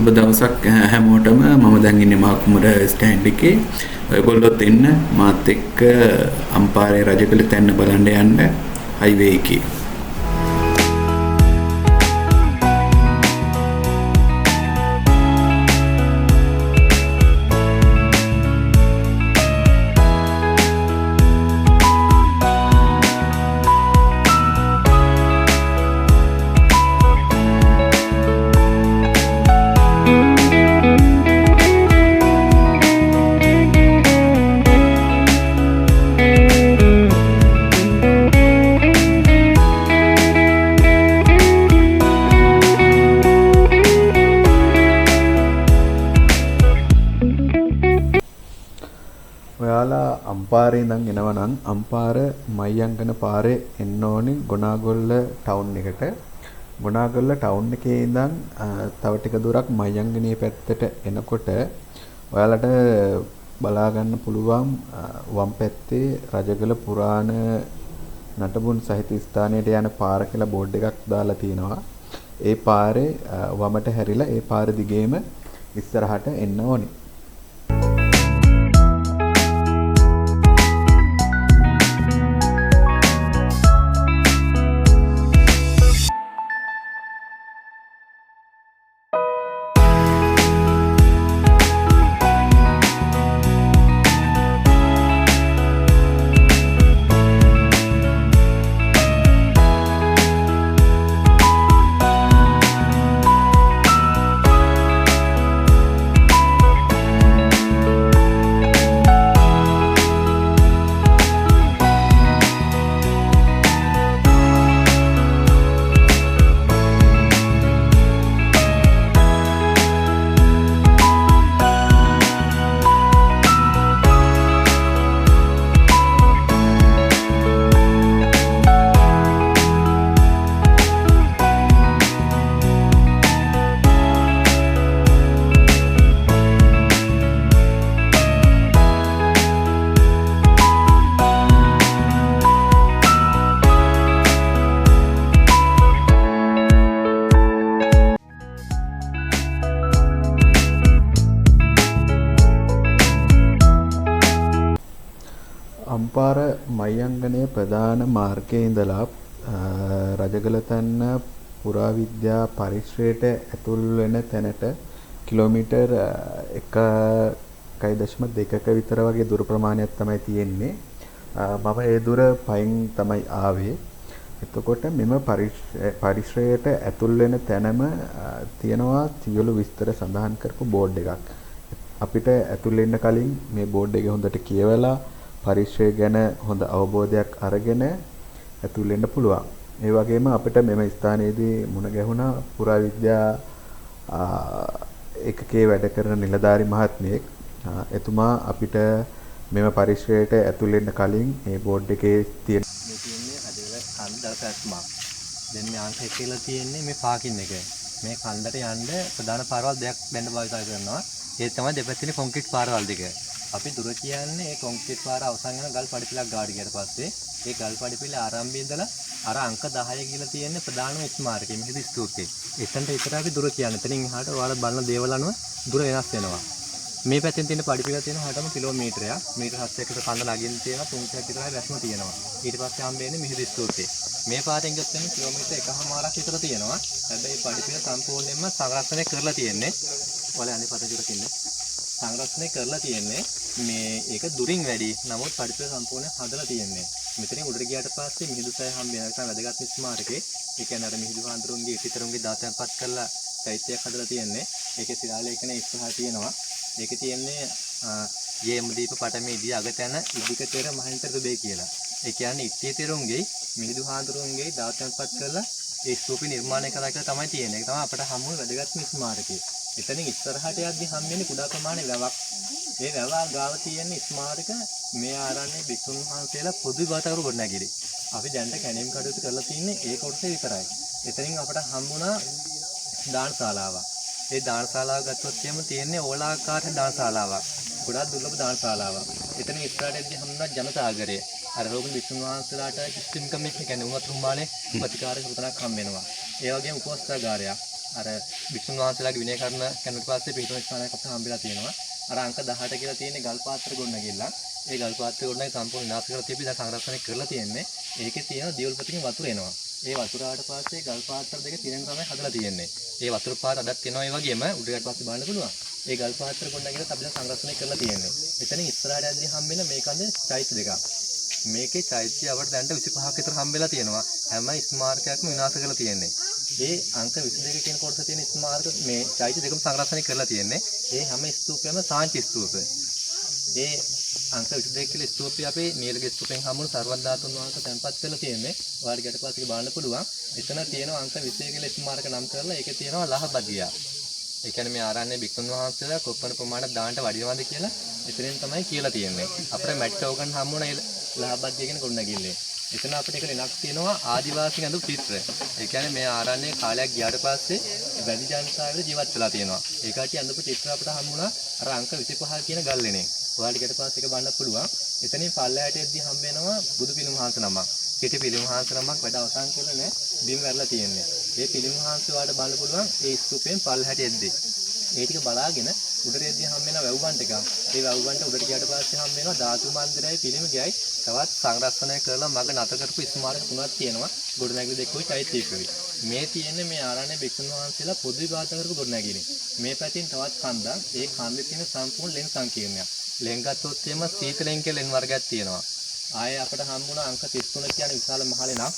සුබ දවසක් හැමෝටම. මම දැන් ඉන්නේ මහකුමර ස්ටෑන්ඩ් එකේ. ඔයගොල්ලොත් එන්න මාත් එක්ක අම්පාරේ රජකළ තැන්න බලන්න යන්න හයිවේ එකේ. ඔයාලා අම්පාරේ ඉඳන් එනවා නම් අම්පාර මයංගන පාරේ එන්න ඕනේ ගොනාගොල්ල ටවුන් එකට. ගොනාගොල්ල ටවුන් එකේ ඉඳන් තව ටික දුරක් මයංගනේ පැත්තට එනකොට ඔයාලට බලා ගන්න පුළුවන් වම් පැත්තේ රජගල පුරාණ නටබුන් සහිත ස්ථානයට යන පාර කියලා බෝඩ් එකක් දාලා තියෙනවා. ඒ පාරේ වමට හැරිලා ඒ පාර දිගේම ඉස්සරහට එන්න ඕනේ. අම්පාර මයංගනේ ප්‍රධාන මාර්ගයේ ඉඳලා රජගලතන්න පුරාවිද්‍යා පරිශ්‍රයට ඇතුල් වෙන තැනට කිලෝමීටර් 1.2ක විතර වගේ දුර ප්‍රමාණයක් තමයි තියෙන්නේ. මම ඒ දුර පයින් තමයි ආවේ. එතකොට මෙම පරිශ්‍රයට ඇතුල් වෙන තැනම තියෙනවා සියලු විස්තර සඳහන් කරපු බෝඩ් එකක්. අපිට ඇතුල් වෙන්න කලින් මේ බෝඩ් එක හොඳට කියවලා පරිශ්‍රය ගැන හොඳ අවබෝධයක් අරගෙන ඇතුල් වෙන්න පුළුවන්. ඒ වගේම අපිට මෙම ස්ථානයේදී මුණ ගැහුණා පුරාවිද්‍යා ඒකකයේ වැඩ කරන නිලධාරි මහත්මයෙක්. එතුමා අපිට මෙම පරිශ්‍රයට ඇතුල් වෙන්න කලින් මේ බෝඩ් එකේ තියෙන මේ තියෙන්නේ රජගල කන්දට ඇස්මක්. දැන් මේ අංක 1 කියලා තියෙන්නේ මේ පාකින් එක. මේ කන්දට යන්න ප්‍රධාන පාරවල් දෙකක් බැඳ භාවිත කරනවා. ඒ තමයි දෙපැත්තේ කොන්ක්‍රීට් පාරවල් දෙක. අපි දුර කියන්නේ ඒ කොන්ක්‍රීට් පාර අවසන් වෙන ගල් පඩිපෙලක් ගාඩි ගියට පස්සේ ඒ ගල් පඩිපෙලේ ආරම්භයේ ඉඳලා අර අංක 10 කියලා තියෙන ප්‍රධානම ස්මාරකය මෙහෙදි ස්තූපේ. එතනට විතර අපි දුර කියන්නේ. එතනින් එහාට ඔයාලා බලන දේවල් අනුව දුර වෙනස් වෙනවා. මේ පැත්තෙන් තියෙන පඩිපෙල තියෙන හටම කිලෝමීටරයක්. මීටර 7කට කඳ නගින්න තියෙනවා 300ක් විතර රැස්ම තියෙනවා. ඊට පස්සේ හම්බෙන්නේ මෙහෙදි ස්තූපේ. මේ පාරෙන් ගියොත් එන්නේ කිලෝමීටර 1.5ක් විතර තියෙනවා. හැබැයි පඩිපෙල සම්පූර්ණයෙන්ම සංරක්ෂණය කරලා තියෙන්නේ. ඔයාලා අනිත් පැත්තට ඉන්නේ. සංරක්ෂණය කරලා තියෙන්නේ මේ ඒක දුරින් වැඩි. නමුත් පඩිපෙල සම්පූර්ණ හදලා තියෙන්නේ. මෙතනින් උඩට ගියාට පස්සේ මිහිඳු සය හම්බෙන එක තමයි වැදගත් ස්මාරකේ. ඒ කියන්නේ අර මිහිඳු හාමුදුරුවන්ගේ ඉතිතරුන්ගේ දාතයන්පත් කරලා චෛත්‍යයක් හදලා තියෙන්නේ. ඒකේ ශිලාලේඛන ඉස්සරහා තියෙනවා. ඒකේ තියෙන්නේ යේමදීප පටමේදී අගතන ඉදිකතර මහින්තර දෙය කියලා. ඒ කියන්නේ ඉතිතරුන්ගේ මිහිඳු හාමුදුරුවන්ගේ දාතයන්පත් කරලා ඒ ස්තූපය නිර්මාණය කළා කියලා තමයි තියෙන්නේ. ඒක තමයි අපට හම්බ වෙන වැදගත්ම ස්මාරකේ. එතනින් ඉස්සරහට යද්දි හම්බෙන්නේ කුඩා ප්‍රමාණයේ වැවක්. ඒ වැව ගාව තියෙන ස්මාරක මේ ආරණ්‍ය බික්ෂුන් වහන්සේලා පොදු ගාතවරු ගොඩනැගිලි. අපි දැන්ට කැණීම් කටයුතු කරලා තින්නේ ඒ කොටසේ විතරයි. එතනින් අපට හම්බුණා දානශාලාවක්. ඒ දානශාලාව ගත්තොත් එහෙම තියෙන්නේ ඕලාකාර දානශාලාවක්. ගොඩාක් දුර්ලභ දානශාලාවක්. එතනින් ඉස්සරහට යද්දි හම්බුණා ජනසාගරය. අර රෝගී බික්ෂුන් වහන්සේලාට කිසිම කමක් කියන්නේ උමත් රුමානේ ප්‍රතිකාර සුතනක් හම්බ වෙනවා. ඒ වගේම උපස්ථාගාරයක්. අර වික්ෂුන් වහන්සේලාගේ විනය කරන කෙනෙකුට පස්සේ පිටුන ස්ථානයක් අපිට හම්බෙලා තියෙනවා. අර අංක 18 කියලා තියෙන්නේ ගල් පාත්‍ර ගොඩනැගිල්ල. ඒ ගල් පාත්‍ර ගොඩනැගි සම්පූර්ණ විනාශ කරලා තියපි දැන් සංරක්ෂණය කරලා තියෙන්නේ. ඒකේ තියෙන දියුල්පතකින් වතුර එනවා. ඒ වතුර ආවට පස්සේ ගල් පාත්‍ර දෙක තිරෙන් තමයි හදලා තියෙන්නේ. ඒ වතුර පාර අදත් එනවා ඒ වගේම උඩට පස්සේ බලන්න පුළුවන්. ඒ ගල් පාත්‍ර ගොඩනැගිල්ල අපිට සංරක්ෂණය කරලා තියෙන්නේ. එතනින් ඉස්සරහට යද්දී හම්බෙන මේකඳ චෛත්‍ය දෙකක්. මේකේ චෛත්‍ය අපිට දැන්ට 25ක් විතර හම්බෙලා තියෙනවා. හැම ස්මාරකයක්ම විනාශ කරලා තියෙන්නේ. ඒ අංක 22 කියන කොටස තියෙන ස්මාරක මේ චෛත්‍ය දෙකම සංරක්ෂණය කරලා තියෙන්නේ. ඒ හැම ස්තූපයම සාංචි ස්තූප. ඒ අංක 22 කියලා ස්තූපය අපේ නීලගිරි ස්තූපෙන් හම්බුණු සර්වඥාතුන් වහන්සේ තැන්පත් කරලා තියෙන්නේ. ඔයාලට ගැටපස්සේ බලන්න පුළුවන්. එතන තියෙනවා අංක 22 කියලා ස්මාරක නම් කරලා ඒකේ තියෙනවා ලහබදියා. ඒ කියන්නේ මේ ආරණ්‍ය බික්කුන් වහන්සේලා කොපමණ ප්‍රමාණයක් දාන්නට වඩිනවද කියලා එතනින් තමයි කියලා තියෙන්නේ. අපිට මැට් ටෝකන් හම්බුණා ඒ ලහබදිය කියන ගොඩනැගිල්ලේ. එතන අපිට එක ලිනක් තියෙනවා ආදිවාසීන් අඳු චිත්‍ර. ඒ කියන්නේ මේ ආරණ්‍ය කාලයක් ගියාට පස්සේ වැඩි ජනතාවල ජීවත් වෙලා තියෙනවා. ඒ කාටිය අඳපු චිත්‍ර අපිට හම්බුණා අර අංක 25 කියන ගල්ලෙනේ. ඔයාලට ඊට පස්සේ එක බලන්න පුළුවන්. එතනින් පල්ලයට එද්දී හම්බ වෙනවා බුදු පිළිම වහන්සේ නමක්. කෙටි පිළිම වහන්සේ නමක් වැඩ අවසන් කරලා නෑ බිම් වැරලා තියෙන්නේ. ඒ පිළිම වහන්සේ ඔයාලට බලන්න පුළුවන් ඒ ස්තූපයෙන් පල්ලයට එද්දී. ඒ ටික බලාගෙන උඩට එද්දී හම්බ වෙනවා වැව්බන් ටිකක්. ඒ වැව්බන්ට උඩට ගියාට පස්සේ හම්බ වෙනවා ධාතු මන්දිරයයි පිළිම ගියයි තවත් සංරක්ෂණය කරලා මග නැත කරපු ස්මාරක තුනක් තියෙනවා. ගොඩනැගිලි දෙකකුයි චෛත්‍යයකුයි. මේ තියෙන්නේ මේ ආරණ්‍ය බික්කුන් වහන්සේලා පොදු විවාද කරපු ගොඩනැගිලි. මේ පැතින් තවත් කන්දක්. ඒ කන්දේ තියෙන සම්පූර්ණ ලෙන් සංකීර්ණයක්. ලෙන් ගත්තොත් එම සීතලෙන් කියලා ලෙන් වර්ගයක් තියෙනවා. ආයේ අපිට හම්බුණා අංක 33 කියන විශාල මහලෙනක්.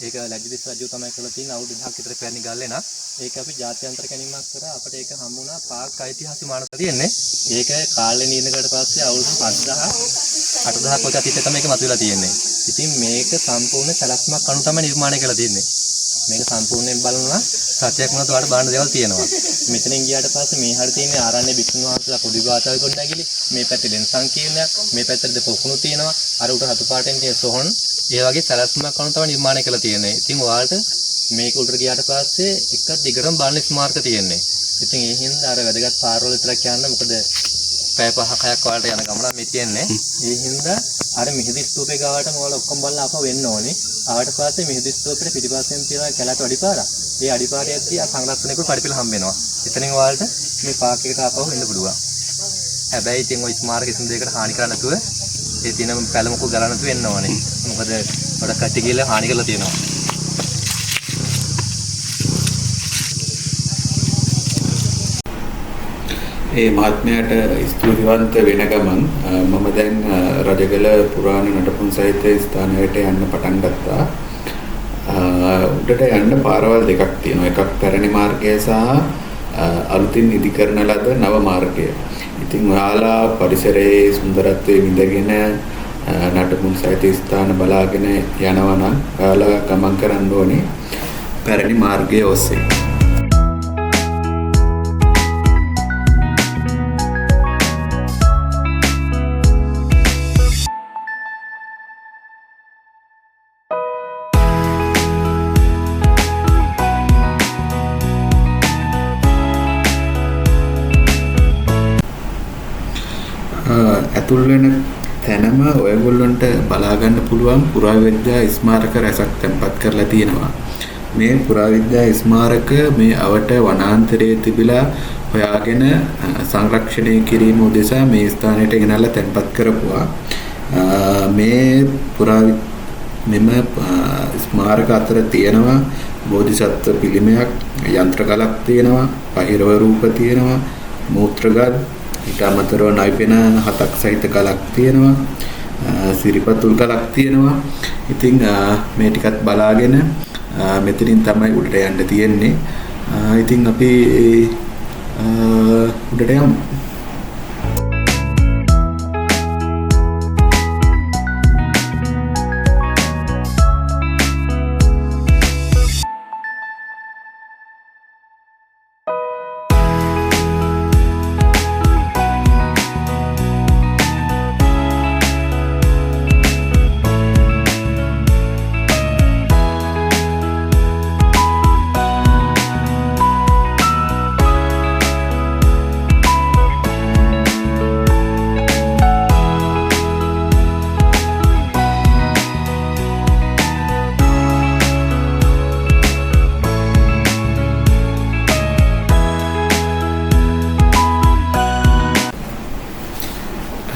ඒක ලැජ්ජිදිස් රජු තමයි කරලා තියෙන අවුරුදු 2ක් විතර පැරණි ගල්ලෙනක්. ඒක අපි ජාත්‍යන්තර කැණීමක් කරා අපිට ඒක හම්බුණා පාක් ඓතිහාසික මානක තියෙන්නේ. ඒක කාලේ නිනකට පස්සේ අවුරුදු 8000ක් වගේ අතීතේ තමයි ඒක මතුවලා තියෙන්නේ. ඉතින් මේක සම්පූර්ණ සලස්මක් අනුව තමයි නිර්මාණය කරලා තියෙන්නේ. මේක සම්පූර්ණයෙන් බලනවා සත්‍යයක් වුණත් ඔයාලට බලන්න දේවල් තියෙනවා. මෙතනින් ගියාට පස්සේ මේ හැර තියෙන්නේ ආරණ්‍ය බික්කුන් වහන්සේලා පොඩි වාතාවරණ ගොඩනැගිලි. මේ පැත්තේ ලෙන් සංකීර්ණයක්, මේ පැත්තේ පොකුණු තියෙනවා. අර උඩ රතු පාටෙන් තියෙන සොහොන් ඒ වගේ සලස්මක් අනුව තමයි නිර්මාණය කරලා තියෙන්නේ. ඉතින් ඔයාලට මේක උඩට ගියාට පස්සේ එක දිගටම බලන ස්මාරක තියෙන්නේ. ඉතින් ඒ හින්දා අර වැදගත් පාරවල විතරක් යන්න මොකද පැය 5-6ක් ඔයාලට යන ගමන මේ තියෙන්නේ. ඒ හින්දා අර මිහිඳු ස්තූපේ ගාවටම ඔයාලා ඔක්කොම බලලා අපව වෙන්න ඕනේ. ආවට පස්සේ මිහිඳු ස්තූපෙට පිටිපස්සෙන් තියෙන කැලට අඩිපාරක්. ඒ අඩිපාරයේදී ආ සංරක්ෂණයකට පරිපිල හම්බ වෙනවා. එතනින් ඔයාලට මේ පාක් එකට ආපහු එන්න පුළුවන්. හැබැයි ඉතින් ওই ස්මාරක කිසිම දෙයකට හානි කරන්න නැතුව ඒ තියෙන පැලමුකු ගලන්න නැතුව එන්න ඕනේ. මොකද ගොඩක් කට්ටිය කියලා හානි කරලා තියෙනවා. ඒ මහත්මයාට ස්තුතිවන්ත වෙන ගමන් මම දැන් රජගල පුරාණ නටපුන් සහිත ස්ථානයට යන්න පටන් ගත්තා. උඩට යන්න පාරවල් දෙකක් තියෙනවා. එකක් පැරණි මාර්ගය සහ අලුතින් ඉදි කරන ලද නව මාර්ගය. ඉතින් ඔයාලා පරිසරයේ සුන්දරත්වයේ විඳගෙන නටපුන් සහිත ස්ථාන බලාගෙන යනවා නම් ඔයාලා ගමන් කරන්න ඕනේ පැරණි මාර්ගයේ ඔස්සේ. ඇතුල් වෙන තැනම ඔයගොල්ලන්ට බලා ගන්න පුළුවන් පුරාවිද්‍යා ස්මාරක රැසක් තැන්පත් කරලා තියෙනවා. මේ පුරාවිද්‍යා ස්මාරක මේ අවට වනාන්තරයේ තිබිලා හොයාගෙන සංරක්ෂණය කිරීම උදෙසා මේ ස්ථානයට ගෙනල්ලා තැන්පත් කරපුවා. මේ මෙම ස්මාරක අතර තියෙනවා බෝධිසත්ව පිළිමයක්, යන්ත්‍රකලක් තියෙනවා, පහිරව රූප තියෙනවා, මූත්‍රගත් ඊට අමතරව නයිපෙන 7ක් සහිත ගලක් තියෙනවා, සිරිපතුල් ගලක් තියෙනවා. ඉතින් මේ ටිකත් බලාගෙන මෙතනින් තමයි උඩට යන්න තියෙන්නේ. ඉතින් අපි උඩට යමු.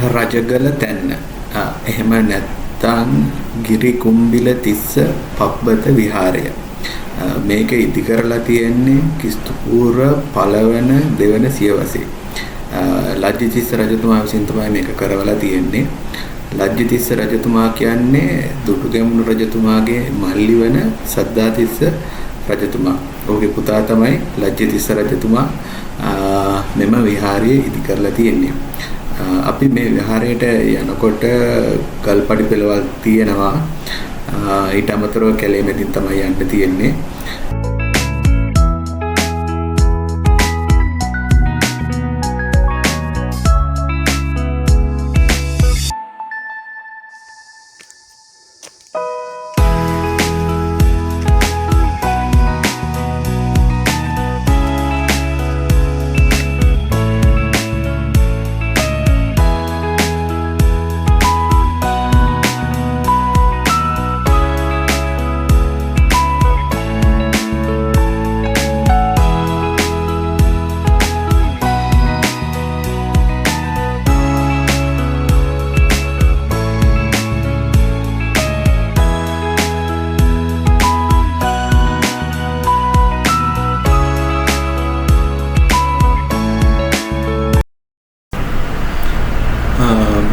රජගල තැන්න. එහෙම නැත්නම් ගිරි කුම්බිල තිස්ස පබ්බත විහාරය. මේක ඉදි කරලා තියෙන්නේ ක්‍රිස්තුපූර්ව පළවන දෙවන සියවසේ. ලජ්ජිතිස්ස රජතුමා විසින් තමයි මේක කරවලා තියෙන්නේ. ලජ්ජිතිස්ස රජතුමා කියන්නේ දුටුගැමුණු රජතුමාගේ මල්ලි වෙන සද්ධාතිස්ස රජතුමා. ඔහුගේ පුතා තමයි ලජ්ජිතිස්ස රජතුමා මෙම විහාරය ඉදි කරලා තියෙන්නේ. අපි මේ විහාරයට යනකොට ගල්පඩි පෙළවල් තියෙනවා. ඊට අමතරව කැලේ මැදින් තමයි යන්න තියෙන්නේ.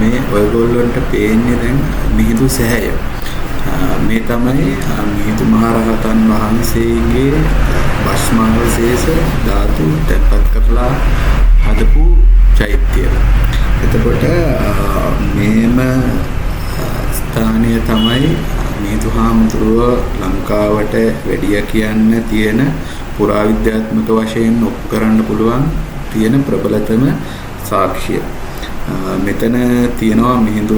මේ ඔයගොල්ලන්ට පේන්නේ දැන් මිහිඳු සෑය. මේ තමයි මිහිඳු මහරහතන් වහන්සේගේ භස්මාවශේෂ ධාතු තැන්පත් කරලා හදපු චෛත්‍යය. එතකොට මේම ස්ථානය තමයි මිහිඳු හාමුදුරුව ලංකාවට වැඩිය කියන්න තියෙන පුරාවිද්‍යාත්මක වශයෙන් ඔප්පු කරන්න පුළුවන් තියෙන ප්‍රබලතම සාක්ෂිය. මෙතන තියෙනවා මිහිඳු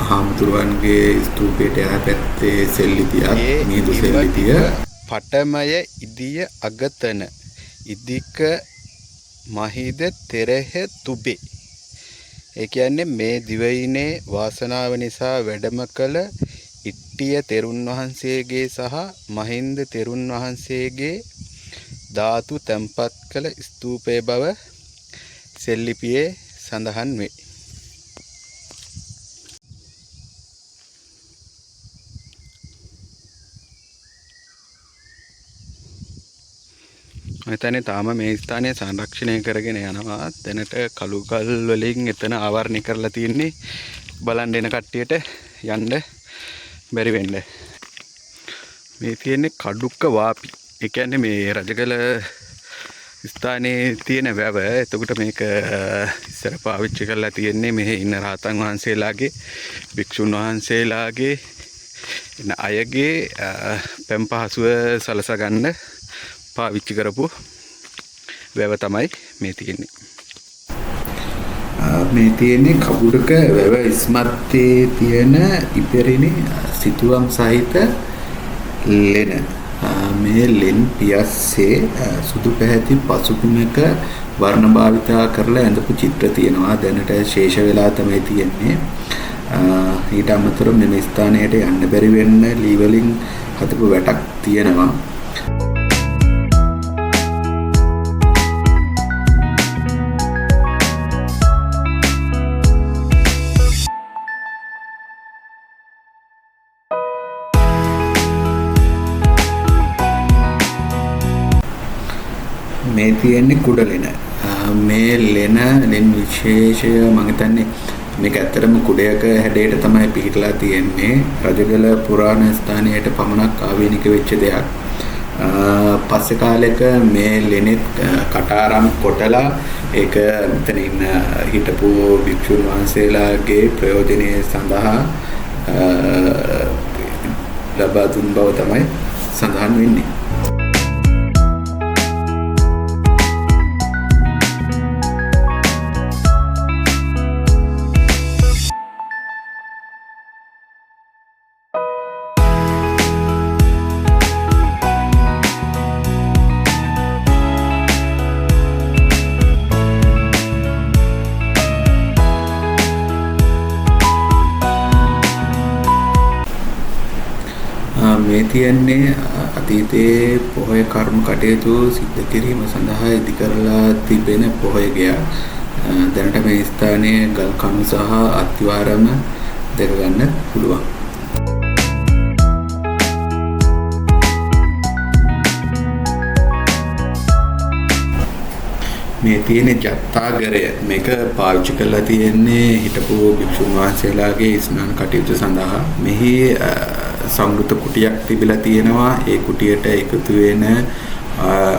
හාමුදුරුවන්ගේ ස්තූපයට එහා පැත්තේ සෙල්ලිපියක්. මිහිඳු සෙල්ලිපිය පටමය ඉදිය අගතන ඉදික මහිද තෙරහ තුබේ. ඒ කියන්නේ මේ දිවයිනේ වාසනාව නිසා වැඩම කළ ඉට්ටිය තෙරුන් වහන්සේගේ සහ මහින්ද තෙරුන් වහන්සේගේ ධාතු තැන්පත් කළ ස්තූපයේ බව සෙල්ලිපියේ සඳහන් වේ. මෙතන තාම මේ ස්ථානය සංරක්ෂණය කරගෙන යනවා. දැනට කළුකල් වලින් එතන ආවරණය කරලා තියෙන්නේ. බලන්න එන කට්ටියට යන්න බැරි වෙන්න. මේ තියෙන්නේ කඩුක්ක වාපි. ඒ කියන්නේ මේ රජගල ස්ථානයේ තියෙන වැව. එතකොට මේක ඉස්සර පාවිච්චි කරලා තියෙන්නේ මෙහි ඉන්න රහතන් වහන්සේලාගේ භික්ෂුන් වහන්සේලාගේ ඉන්න අයගේ පැම් පහසුව සලසා ගන්න පාවිච්චි කරපු වැව තමයි මේ තියෙන්නේ. මේ තියෙන්නේ කබුඩක වැව ඉස්මත්තේ තියෙන ඉපෙරිණි සිතුවම් සහිත ලෙන. මේ ලෙන් පියස්සේ සුදු පැහැති පසුබිමක වර්ණ භාවිතා කරලා ඇඳපු චිත්‍ර තියෙනවා. දැනට ශේෂ වෙලා තමයි තියෙන්නේ. ඊට අමතරව මෙම ස්ථානයට යන්න බැරි වෙන්න ලී වලින් හදපු වැටක් තියෙනවා. මේ තියෙන්නේ කුඩ ලෙන. මේ ලෙන විශේෂය මම හිතන්නේ මේක ඇත්තටම කුඩයක හැඩයට තමයි පිහිටලා තියෙන්නේ. රජගල පුරාණ ස්ථානයට පමණක් ආවේනික වෙච්ච දෙයක්. පස්සේ කාලෙක මේ ලෙනෙත් කටාරම් කොටලා ඒක මෙතන ඉන්න හිටපු භික්ෂුන් වහන්සේලාගේ ප්‍රයෝජනය සඳහා ලබා දුන් බව තමයි සඳහන් වෙන්නේ. මේ තියන්නේ අතීතයේ පොහොය කර්ම කටයුතු සිද්ධ කිරීම සඳහා ඉදි කරලා තිබෙන පොහොය ගෙයක්. දැනට මේ ස්ථානයේ ගල් කණු සහ අත්තිවාරම දැක ගන්න පුළුවන්. මේ තියෙන ජත්තාගරය මේක පාවිච්චි කරලා තියෙන්නේ හිටපු භික්ෂුන් වහන්සේලාගේ ස්නාන කටයුතු සඳහා. මෙහි සම්ෘත කුටියක් තිබිලා තියෙනවා. ඒ කුටියට එකතු වෙන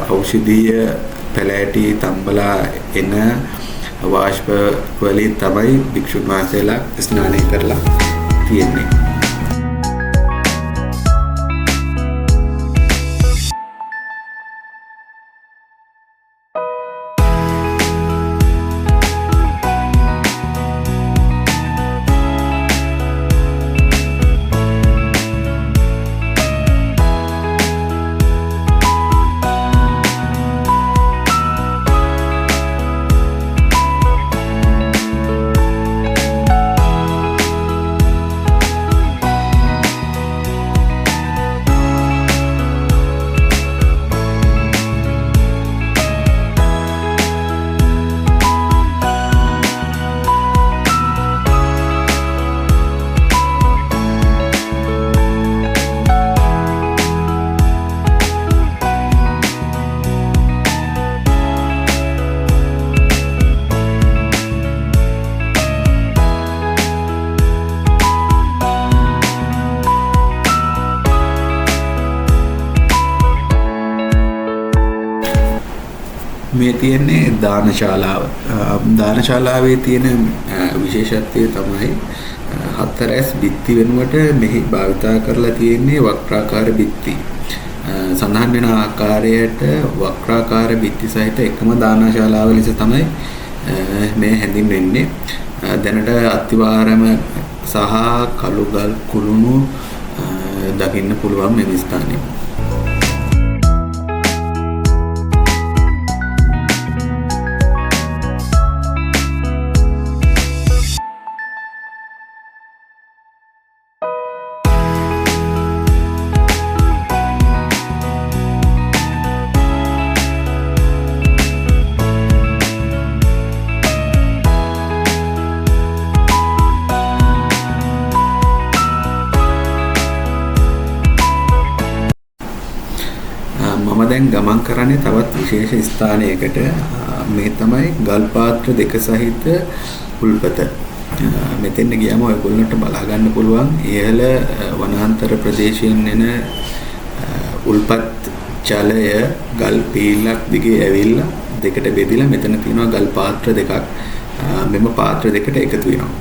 ඖෂධීය පැලෑටි තම්බලා එන වාෂ්ප වලින් තමයි භික්ෂුන් වහන්සේලා ස්නානය කරලා තියෙන්නේ. මේ තියෙන්නේ දානශාලාව. දානශාලාවේ තියෙන විශේෂත්වය තමයි හතරැස් බිත්ති වෙනුවට මෙහි භාවිතා කරලා තියෙන්නේ වක්‍රාකාර බිත්ති. සඳහන් වෙන ආකාරයට වක්‍රාකාර බිත්ති සහිත එකම දානශාලාව ලෙස තමයි මේ හැඳින්වෙන්නේ. දැනට අත්තිවාරම සහ කළුගල් කුළුණු දකින්න පුළුවන් මේ ස්ථානයේ. මම දැන් ගමන් කරන්නේ තවත් විශේෂ ස්ථානයකට. මේ තමයි ගල් පාත්‍ර දෙක සහිත උල්පත. මෙතෙන් ගියාම ඔයගොල්ලන්ට බලා ගන්න පුළුවන් ඉහළ වනාන්තර ප්‍රදේශයෙන් එන උල්පත් ජලය ගල් පීලක් දිගේ ඇවිල්ලා දෙකට බෙදිලා මෙතන තියෙනවා ගල් පාත්‍ර දෙකක්. මෙම පාත්‍ර දෙකට එකතු වෙනවා.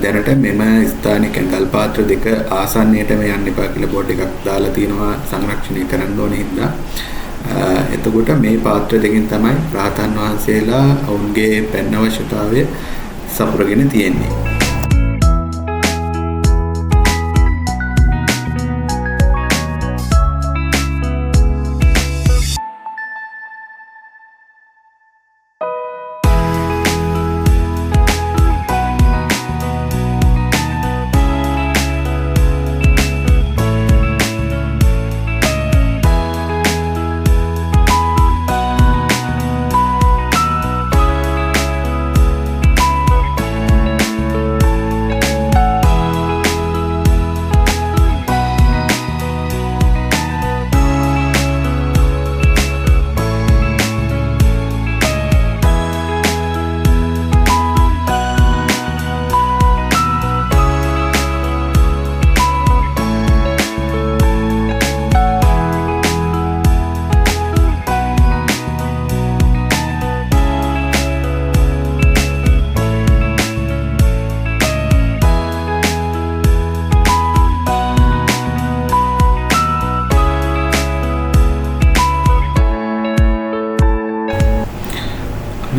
දැනට මෙම ස්ථානික ගල් පාත්‍ර දෙක ආසන්නයටම යන්න එපා කියලා බෝඩ් එකක් දාලා තියෙනවා සංරක්ෂණය කරන්න ඕනේ හින්දා. එතකොට මේ පාත්‍ර දෙකෙන් තමයි රහතන් වහන්සේලා ඔවුන්ගේ පැන්න අවශ්‍යතාවය සපුරගෙන තියෙන්නේ.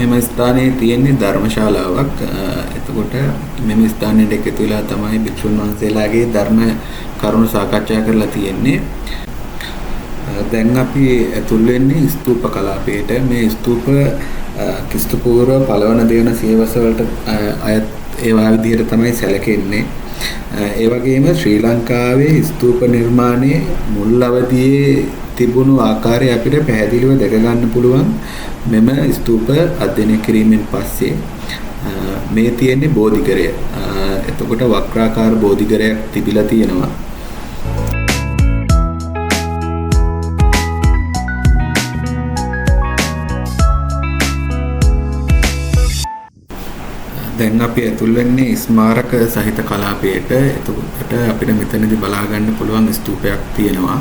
මෙම ස්ථානයේ තියෙන්නේ ධර්මශාලාවක්. එතකොට මෙම ස්ථානයේ එකතු වෙලා තමයි භික්ෂුන් වහන්සේලාගේ ධර්ම කරුණු සාකච්ඡා කරලා තියෙන්නේ. දැන් අපි ඇතුල් වෙන්නේ ස්තූප කලාපයට. මේ ස්තූප ක්‍රිස්තු පූර්ව පළවන දෙවන සියවස වලට අයත් ඒවා විදිහට තමයි සැලකෙන්නේ. ඒ වගේම ශ්‍රී ලංකාවේ ස්තූප නිර්මාණයේ මුල් අවදියේ තිබුණු ආකාරය අපිට පැහැදිලිව දැක ගන්න පුළුවන් මෙම ස්තූප අධ්‍යයනය කිරීමෙන් පස්සේ. මේ තියෙන්නේ බෝධිගරය. එතකොට වක්‍රාකාර බෝධිගරයක් තිබිලා තියෙනවා. දැන් අපි ඇතුල් වෙන්නේ ස්මාරක සහිත කලාපයට. එතකොට අපිට මෙතනදී බලා ගන්න පුළුවන් ස්තූපයක් තියෙනවා.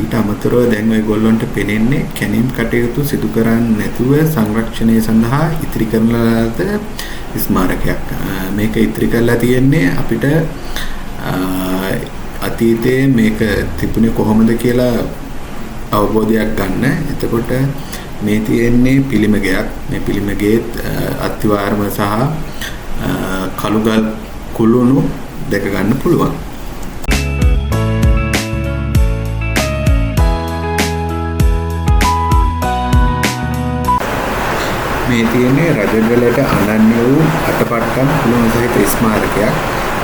ඊට අමතරව දැන් ඔයගොල්ලන්ට පෙනෙන්නේ කැණීම් කටයුතු සිදු කරන්නේ නැතුව සංරක්ෂණය සඳහා ඉතිරි කරන ලද ස්මාරකයක්. මේක ඉතිරි කරලා තියෙන්නේ අපිට අතීතයේ මේක තිබුණේ කොහොමද කියලා අවබෝධයක් ගන්න. එතකොට මේ තියෙන්නේ පිළිමගයක්. මේ පිළිමගේ අත්විවරම සහ කළුගල් කුළුණු දැක ගන්න පුළුවන්. මේ තියෙන්නේ රජගලට අනන්‍ය වූ අටපට්ටම් කුළුණු සහිත ස්මාරකයක්.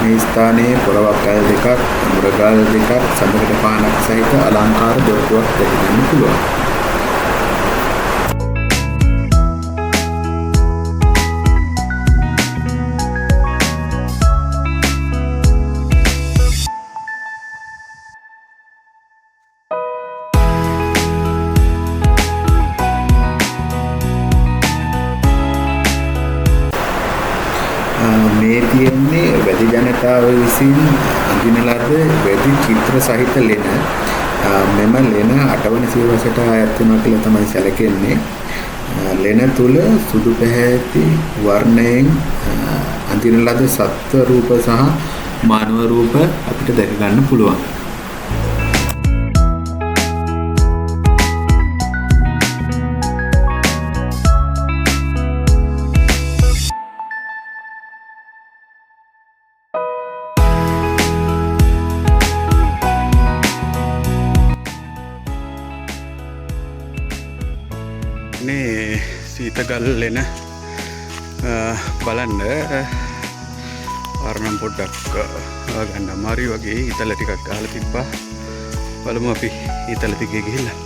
මේ ස්ථානයේ පොරවක් ගල් දෙකක්, මුරගල් දෙකක්, සඳකඩ පානක් සහිත අලංකාර දොරටුවක් දැක ගන්න පුළුවන්. මේ තියෙන්නේ වැඩි ජනතාව විසින් අඳින ලද වැඩි චිත්‍ර සහිත ලෙන. මෙම ලෙන 8 වන සියවසට අයත් වෙනවා කියලා තමයි සැලකෙන්නේ. ලෙන තුල සුදු පැහැති වර්ණයෙන් අඳින ලද සත්ත්ව රූප සහ මානව රූප අපිට දැක ගන්න පුළුවන්. මේ සීතගල් ලෙන බලන්න වර්ණම් පොඩ්ඩක් ගන්න අමාරුයි වගේ ඉතල ටිකක් ගහලා තිබ්බා. බලමු අපි ඉතල දිගේ ගිහිල්ලා.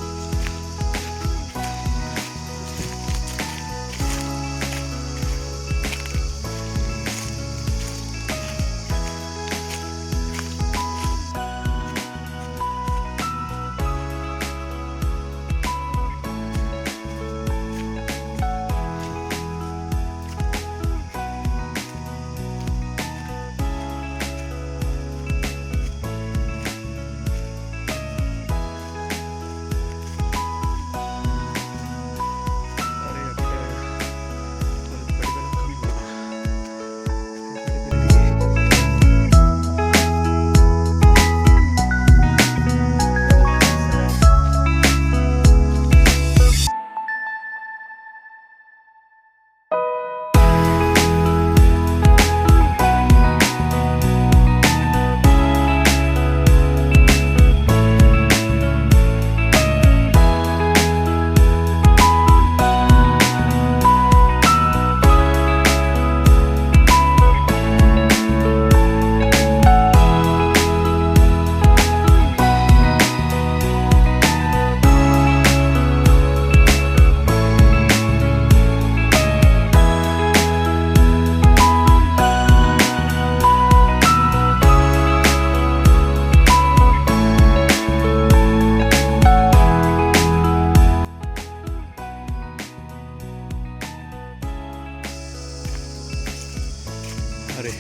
හරි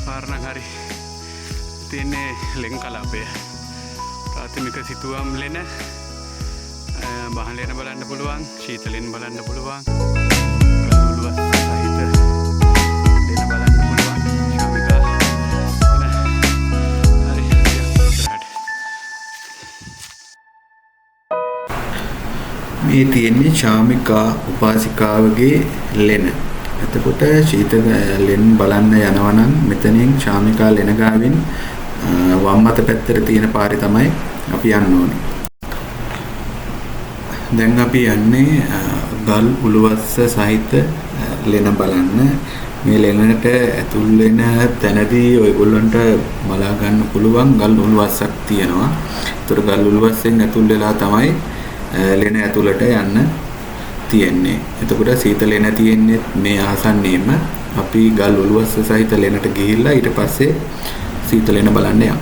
පාරණන් හරි තියන්නේ ලෙන් කලාපය ප්‍රාථමික සිතුවම් ලෙන බහලෙන බලන්න පුළුවන් ශීතලෙන් බලන්න පුළුවන් කළුළුව සහිත ලෙන බලන්න පුළුවන් ශාමිකා හරි ඉස්සරහට මේ තියෙන්නේ ශාමිකා උපාසිකාවගේ ලෙන. එතකොට ශීත ලෙන් බලන්න යනවා නම් මෙතනින් ශාමිකා ලෙන ගාවින් වම් අත පැත්තට තියෙන පාරේ තමයි අපි යන්න ඕනේ. දැන් අපි යන්නේ ගල් උළුවස්ස සහිත ලෙන බලන්න. මේ ලෙනට ඇතුල් වෙන තැනදී ඔයගොල්ලන්ට බලා ගන්න පුළුවන් ගල් උළුවස්සක් තියෙනවා. ඒතර ගල් උළුවස්සෙන් ඇතුල් වෙලා තමයි ලෙන ඇතුළට යන්න තියෙන්නේ. එතකොට සීතල ලෙන තියෙන්නේ මේ ආසන්නයේම. අපි ගල් උළුවස්ස සහිත ලෙනට ගිහිල්ලා ඊට පස්සේ සීතල ලෙන බලන්න යමු.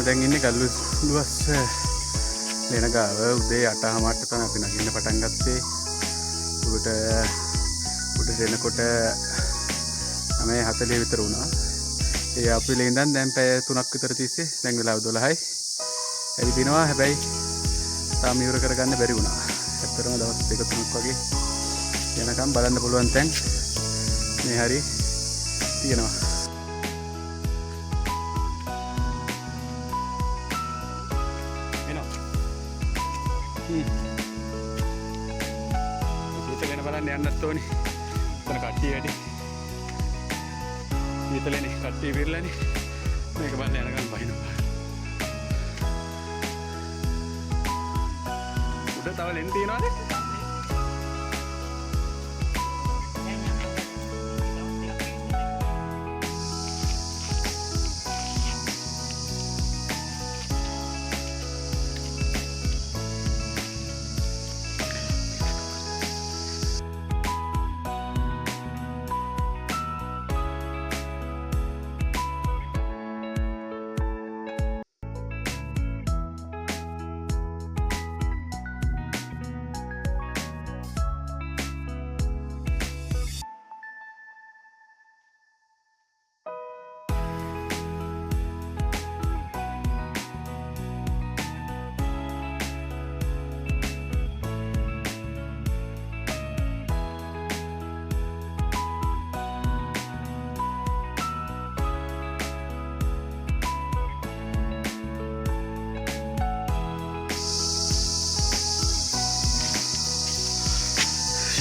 දැන් ඉන්නේ ගල්ලු උළුවස්ස ලෙන ගාව. උදේ 8:00ට තමයි අපි නගින්න පටන් ගත්තේ. උඩට එනකොට 9:40 විතර වුණා. ඒ අප්‍රේලේ ඉඳන් දැන් පැය 3ක් විතර තිස්සේ දැන් වෙලාව 12යි. ඇවිදිනවා. හැබැයි තාම ඉවර කරගන්න බැරි වුණා. ඇත්තටම දවස් 2-3ක් වගේ යනකම් බලන්න පුළුවන් තැන් මේ හරි තියෙනවා. සීතලෙන බලන්න යන්නත් ඕනේ. එතන කට්ටිය වැඩි. සීතලෙනේ කට්ටිය විරලානේ. මේක බලන්න යනකම් බහිනවා. උඩ තව ලෙන් තියනවාද?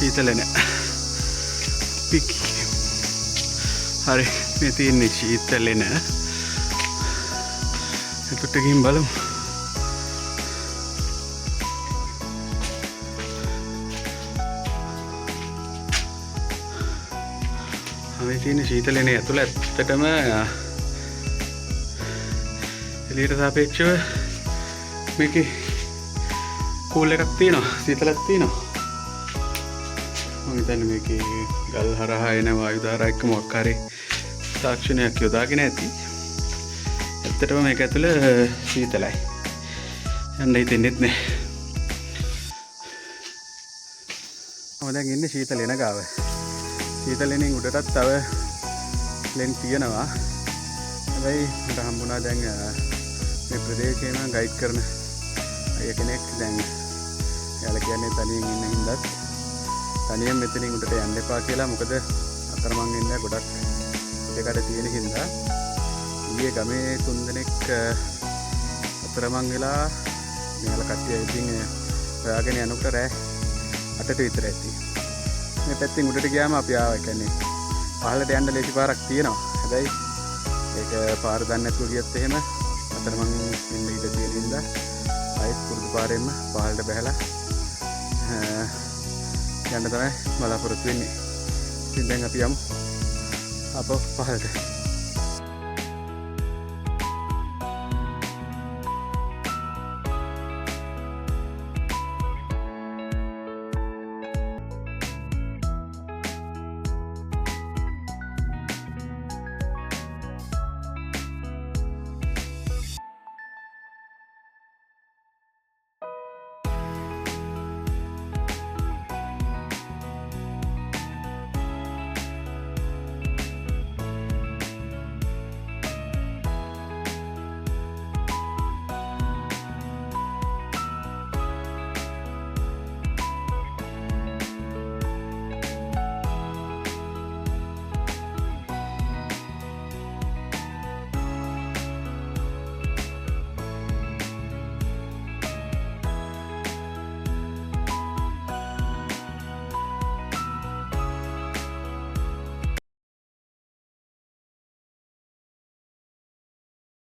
සීතලෙන පික් හරි මේ තියෙන්නේ සීතලෙන. එතකොට ගිහින් බලමු. මේ තියෙන්නේ සීතලෙනේ ඇතුළ. ඇත්තටම එළියට සාපේක්ෂව මේකේ කූල් එකක් තියෙනවා, සීතලක් තියෙනවා. මම හිතන්නේ මේකේ ගල් හරහා එන වායු ධාරා එක්ක මොකක් හරි තාක්ෂණයක් යොදාගෙන ඇති. ඇත්තටම මේක ඇතුළ සීතලයි. යන්න හිතෙන්නේ නැහැ. මම දැන් ඉන්නේ සීතලෙන ගාව. සීතලෙනින් උඩටත් තව ලෙන් තියෙනවා. හැබැයි මට හම්බුණා දැන් මේ ප්‍රදේශේම ගයිඩ් කරන අය කෙනෙක්. දැන් එයාලා කියන්නේ තනියෙන් ඉන්න හින්දාත් තනියෙන් මෙතනින් උඩට යන්න එපා කියලා. මොකද අතරමං ඉන්න ගොඩක් දෙකට තියෙන හින්දා ඊයේ ගමේ 3 දෙනෙක් අතරමං වෙලා මෙයාලා කට්ටිය ඉතින් හොයාගෙන යනකොට රෑ 8ට විතර ඇති. මේ පැත්තෙන් උඩට ගියාම අපි ආවා. කියන්නේ පහළට යන්න ලේසි පාරක් තියෙනවා. හැබැයි ඒක පාර දන්නේ නැතුව ගියත් එහෙම අතරමං ඉන්න ඉඩ තියෙන හින්දා ආයෙත් පුරුදු පාරෙන්ම පහළට බහැලා යන්න තමයි බලාපොරොත්තු වෙන්නේ. ඉතින් දැන් අපි යමු අපෝ පහළට.